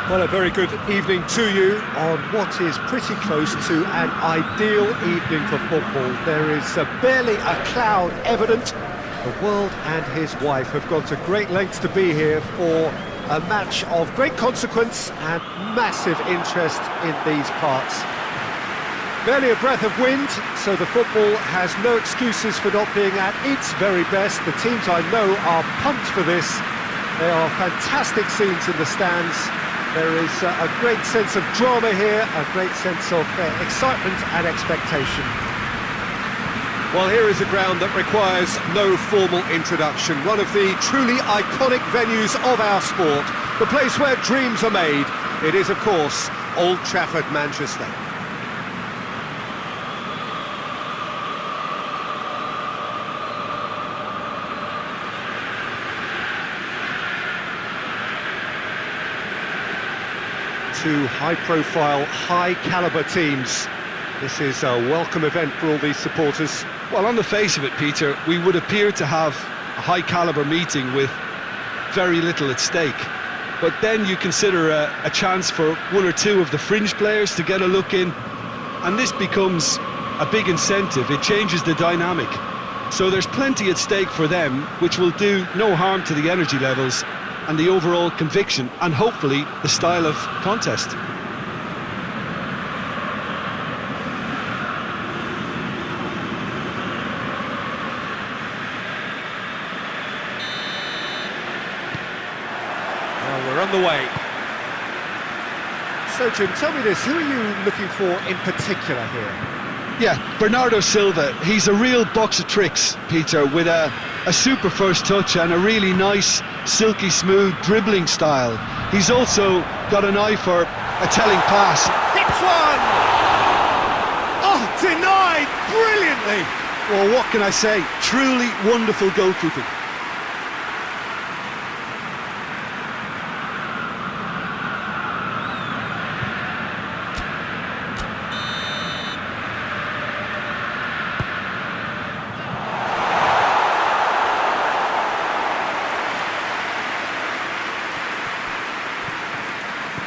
Well, a very good evening to you on what is pretty close to an ideal evening for football. There is barely a cloud evident. The world and his wife have gone to great lengths to be here for a match of great consequence and massive interest in these parts. Barely a breath of wind, so the football has no excuses for not being at its very best. The teams I know are pumped for this. There are fantastic scenes in the stands. There is a great sense of drama here, a great sense of excitement and expectation. Well, here is a ground that requires no formal introduction. One of the truly iconic venues of our sport, the place where dreams are made. It is, of course, Old Trafford, Manchester. Two high-profile, high-caliber teams. This is a welcome event for all these supporters. Well, on the face of it, Peter, we would appear to have a high-caliber meeting with very little at stake. But then you consider a chance for one or two of the fringe players to get a look in, and this becomes a big incentive. It changes the dynamic. So there's plenty at stake for them, which will do no harm to the energy levels and the overall conviction, and hopefully the style of contest. Well, we're on the way. So, Jim, tell me this, who are you looking for in particular here? Yeah, Bernardo Silva. He's a real box of tricks, Peter, with a super first touch and a really nice, silky smooth dribbling style. He's also got an eye for a telling pass. Hits one! Oh, denied brilliantly! Well, what can I say? Truly wonderful goalkeeping.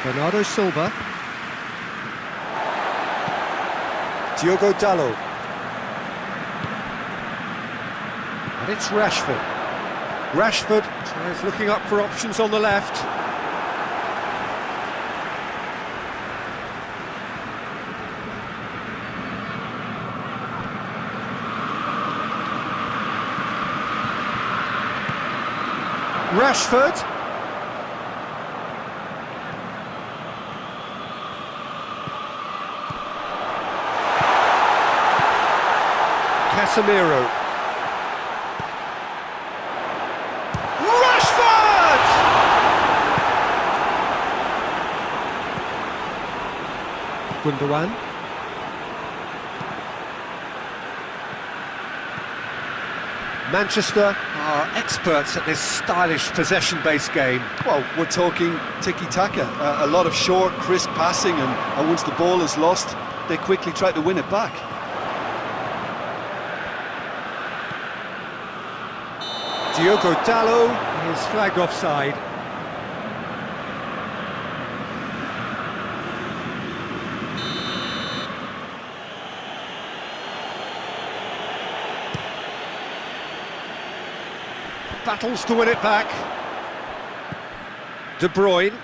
Bernardo Silva. Diogo Dalot. And it's Rashford. Rashford tries looking up for options on the left. Rashford. Casemiro. Rashford! Gundogan. Manchester are experts at this stylish possession-based game. Well, we're talking tiki-taka, a lot of short, crisp passing, and once the ball is lost, they quickly try to win it back. Diogo Dalot is flagged offside. Battles to win it back. De Bruyne.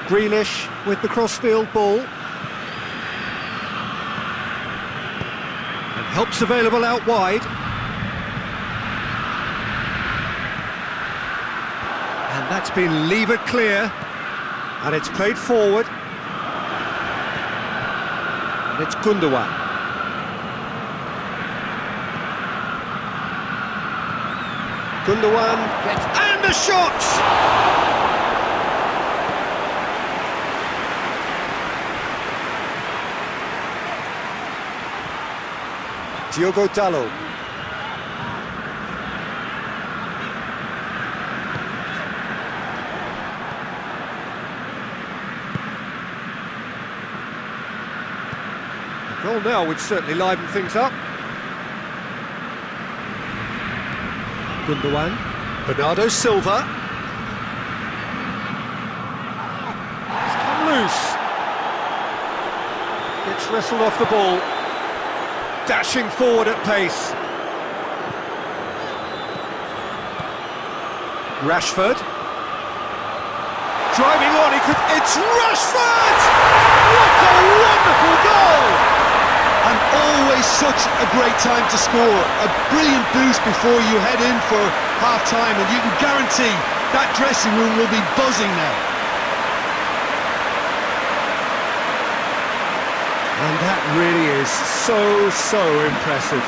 Grealish with the crossfield ball. And help's available out wide. And that's been levered clear. And it's played forward. And it's Gundogan. Gundogan gets... and the shot! Diogo Dalot. The goal now would certainly liven things up. Gundogan. Bernardo Silva. It's wrestled off the ball. Dashing forward at pace. Rashford. Driving on, it's Rashford! What a wonderful goal! And always such a great time to score. A brilliant boost before you head in for half-time, and you can guarantee that dressing room will be buzzing now. And that really is so impressive.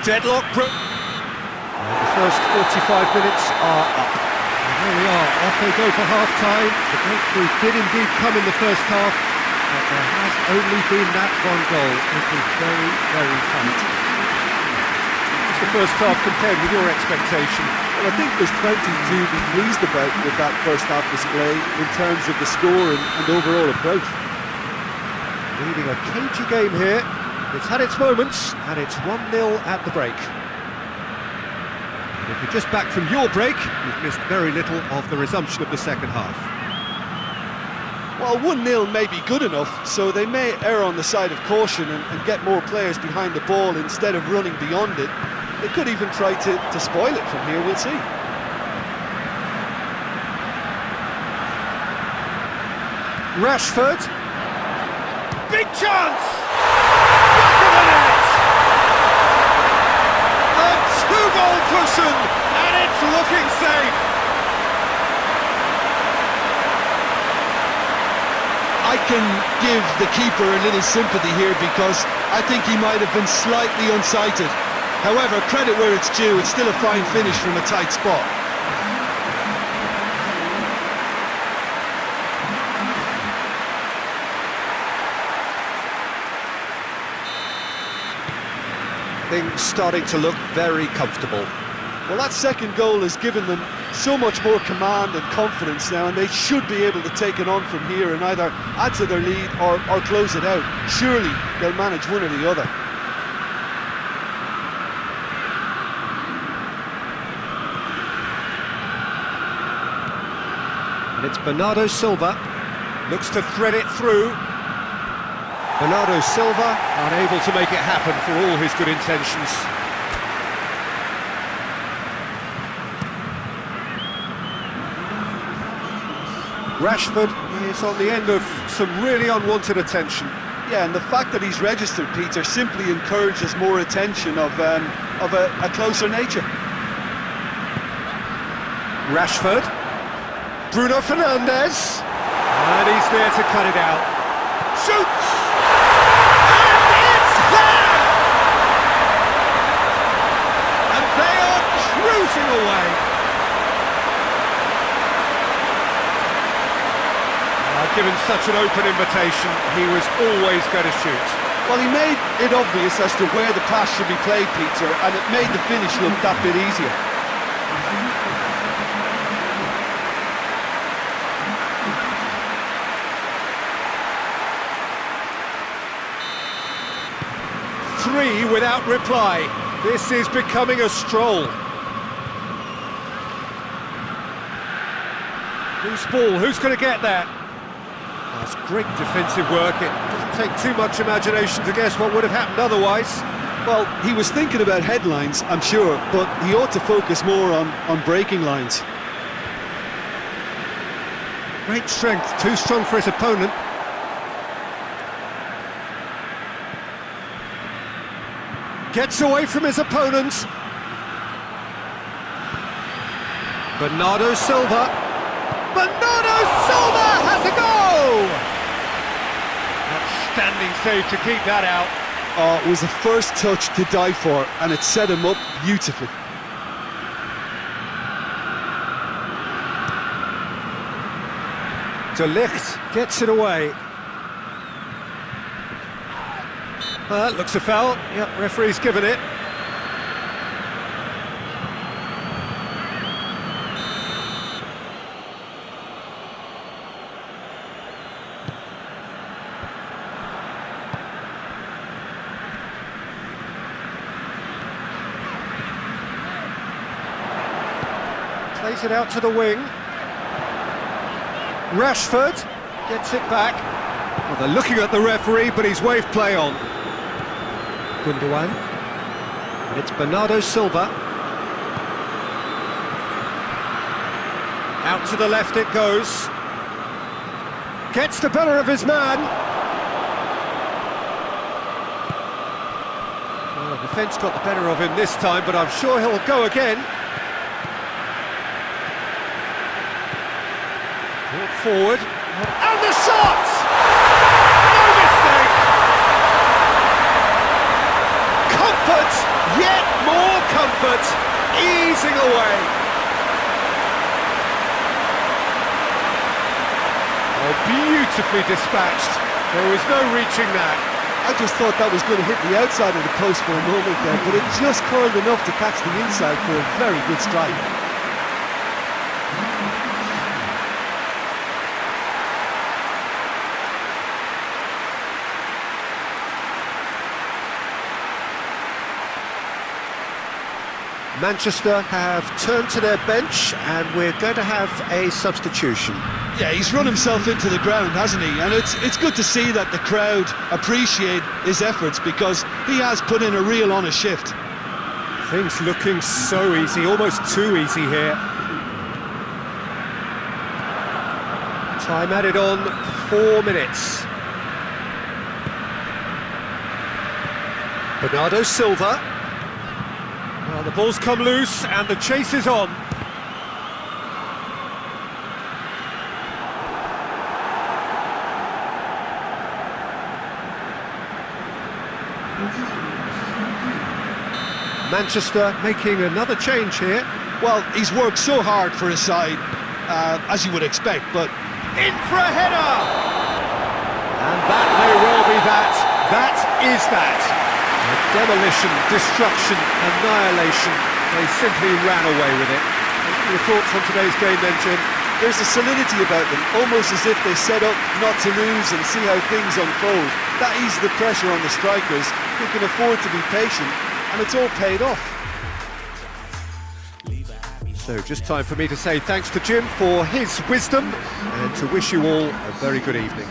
Deadlock broke. The first 45 minutes are up. And here we are, off they go for half-time. The breakthrough did indeed come in the first half, but there has only been that one goal. It was very tight. What's the first half compared with your expectation? Well, I think there's plenty to be pleased about with that first half display in terms of the score and overall approach. Leading a cagey game here. It's had its moments, and it's 1-0 at the break. And if you're just back from your break, you've missed very little of the resumption of the second half. Well, 1-0 may be good enough, so they may err on the side of caution and get more players behind the ball instead of running beyond it. They could even try to spoil it from here, we'll see. Rashford. Big chance! Two-goal cushion, and it's looking safe. I can give the keeper a little sympathy here because I think he might have been slightly unsighted. However, credit where it's due, it's still a fine finish from a tight spot. Things starting to look very comfortable. Well, that second goal has given them so much more command and confidence now, and they should be able to take it on from here and either add to their lead or close it out. Surely they'll manage one or the other. And it's Bernardo Silva. Looks to thread it through. Bernardo Silva unable to make it happen for all his good intentions. Rashford is on the end of some really unwanted attention. Yeah, and the fact that he's registered, Peter, simply encourages more attention of a closer nature. Rashford. Bruno Fernandes. And he's there to cut it out. Shoots! Away. Given such an open invitation, he was always going to shoot. Well, he made it obvious as to where the pass should be played, Peter, and it made the finish look that bit easier. Three without reply. This is becoming a stroll. Loose ball, who's going to get that? That's great defensive work. It doesn't take too much imagination to guess what would have happened otherwise. Well, he was thinking about headlines, I'm sure, but he ought to focus more on breaking lines. Great strength, too strong for his opponent. Gets away from his opponent. Bernardo Silva. Bernardo Silva has a goal! Outstanding save to keep that out. Oh, it was the first touch to die for, and it set him up beautifully. De Ligt gets it away. That looks a foul. Yep, referee's given it. Plays it out to the wing. Rashford gets it back. Well, they're looking at the referee, but he's waved play on. Gundogan. And it's Bernardo Silva. Out to the left it goes. Gets the better of his man. Well, the defence got the better of him this time, but I'm sure he'll go again. Brought forward. And the shot! No mistake! Comfort! Yet more comfort! Easing away. Oh, beautifully dispatched. There was no reaching that. I just thought that was going to hit the outside of the post for a moment there, but it just curled enough to catch the inside for a very good strike. Manchester have turned to their bench and we're going to have a substitution. Yeah, he's run himself into the ground, hasn't he? And it's good to see that the crowd appreciate his efforts because he has put in a real honest shift. Things looking so easy, almost too easy here. Time added on, 4 minutes. Bernardo Silva. Well, the ball's come loose and the chase is on. Manchester making another change here. Well, he's worked so hard for his side, as you would expect, but... In for a header! And that may well be that. That is that. Demolition, destruction, annihilation. They simply ran away with it. Your thoughts on today's game then, Jim? There's a solidity about them, almost as if they set up not to lose and see how things unfold. That eases the pressure on the strikers, who can afford to be patient, and it's all paid off. So just time for me to say thanks to Jim for his wisdom and to wish you all a very good evening.